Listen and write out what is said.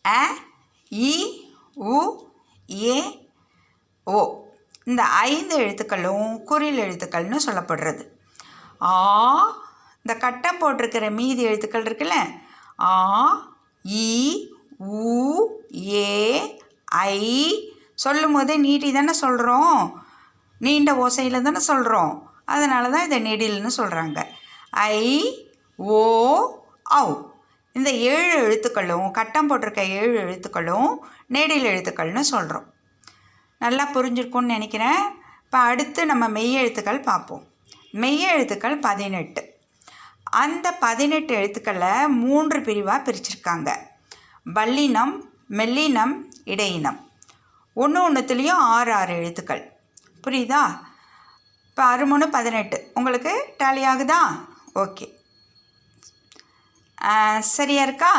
அ இ உ ஏ ஓ. இந்த 5 எழுத்துக்களும் குறில் எழுத்துக்கள்னு சொல்லப்படுறது. ஆ, இந்த கட்டம் போட்டிருக்கிற மீதி எழுத்துக்கள் இருக்குல்ல, ஆ இ உ ஏ ஐ சொல்லும் போதே நீட்டி தானே சொல்கிறோம், நீண்ட ஓசையில் தானே சொல்கிறோம். அதனால தான் இதை நெடில்னு சொல்கிறாங்க. ஐ ஓ ஔ. இந்த 7 எழுத்துக்களும், கட்டம் போட்டிருக்க 7 எழுத்துக்களும் நெடில் எழுத்துக்கள்னு சொல்கிறோம். நல்லா புரிஞ்சிருக்கும்னு நினைக்கிறேன். இப்போ அடுத்து நம்ம மெய்யெழுத்துக்கள் பார்ப்போம். மெய்யெழுத்துக்கள் 18. அந்த 18 எழுத்துக்களை 3 பிரிவாக பிரிச்சிருக்காங்க. வல்லினம், மெல்லினம், இடையினம். ஒன்றுத்துலேயும் 6 எழுத்துக்கள். புரியுதா? இப்போ 6 3 18 உங்களுக்கு டேலி ஆகுதா? ஓகே, சரியா இருக்கா?